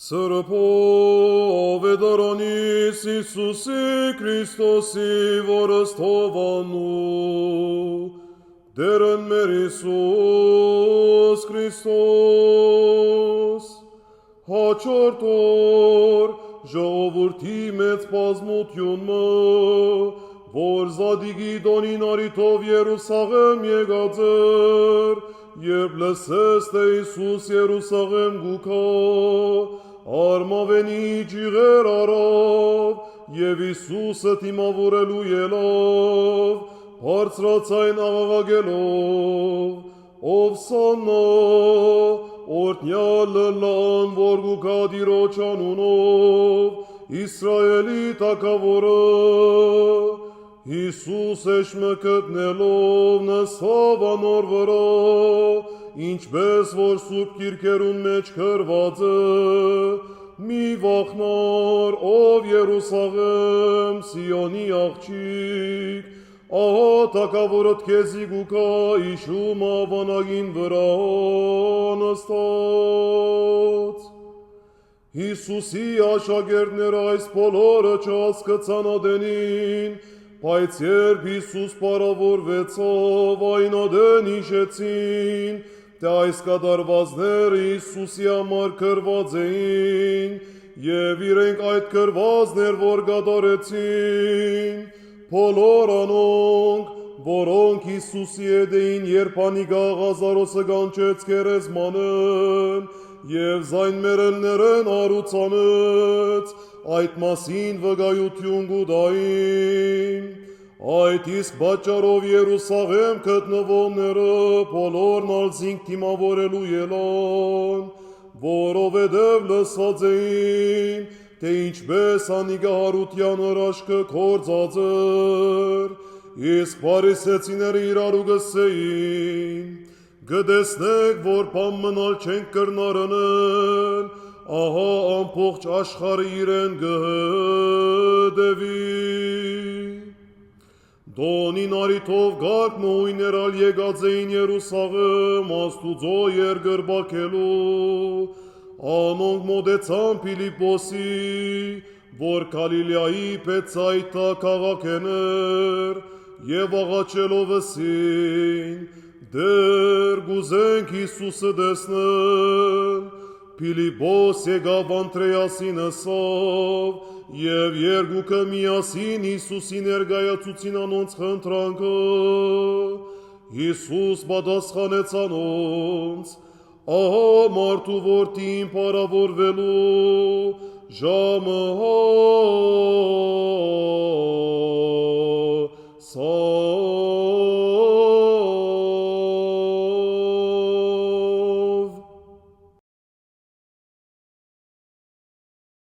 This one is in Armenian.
Սրբով է դարանիս Իսուսի Քրիստոսի որստովանու, դերն մեր Իսուս Քրիստոս, հաջորդ օր ժողովրդի մեծ բազմությունը, որ Զադիգի դոնին արիթով Երուսաղեմ եկած էր, երբ լսես թե Իսուս Երուսաղեմ գուքա, արմավենի ջիղեր արավ, և Իսուսը թիմավորելու ելավ, բարձրացայն աղաղագելով, ով սաննա, օրդնյալ լլան, որ գուքա Տիրոջ անունով, Իսրայելի թագավորը, Իսուս էշմը գտնելով նստավ անոր վրա, ինչպես որ սուրբ գիրքերուն մեջ գրված է, մի վախնար, ով Երուսաղեմ, Սիոնի աղջիկ, ահա թագավորդ քեզի գուքա իշում ավանագին վրա նստած։ Հիսուսի աշակերտները այս բոլորը չհասկացան ադենին, բայց երբ Հիսուս պարավորվեցավ, այն ադեն հիշեցին, թե այս կատարվածները Հիսուսի համար գրված էին, և իրենք այդ գրվածներ որ կատարեցին, բոլոր անոնք, որոնք Հիսուսի հետ էին, երբ անիկա Ղազարոսը կանչեց գերեզմանեն, և զայն մերելներեն արուցանեց, այդ մասին վկայություն գուտային, այդ իսկ բաճարով Երուսաղեմ գտնվողները բոլորն ալզինք թիմավորելու ելան, որովհետև լսած էին, թե ինչպես անիկա հարության հրաշքը կործած էր, իսկ փարիսեցիները իրարու գսեին, գտեսնեք, որ բան մնալ չենք կրնար անել, ահա ամբողջ աշխարհը իրեն գհդեվի։ Դոնին արիթով գարկն ու հույներալ եկած էին Երուսաղեմ Աստուծո երկրբակելու, անոնք մոտեցան Փիլիպոսի, որ Գալիլեայի Բեթսայդա քաղաքն էր, և աղաչելով ըսին, դեր գուզենք Հիսուսը տեսնել, Փիլիպոս եկավ Անդրեասին ըսավ, և երկուքը միասին Հիսուսի ներկայացուցին անոնց խնդրանքը, Հիսուս պատասխանեց անոնց, ահա մարդու որդին փառավորվելու ժամը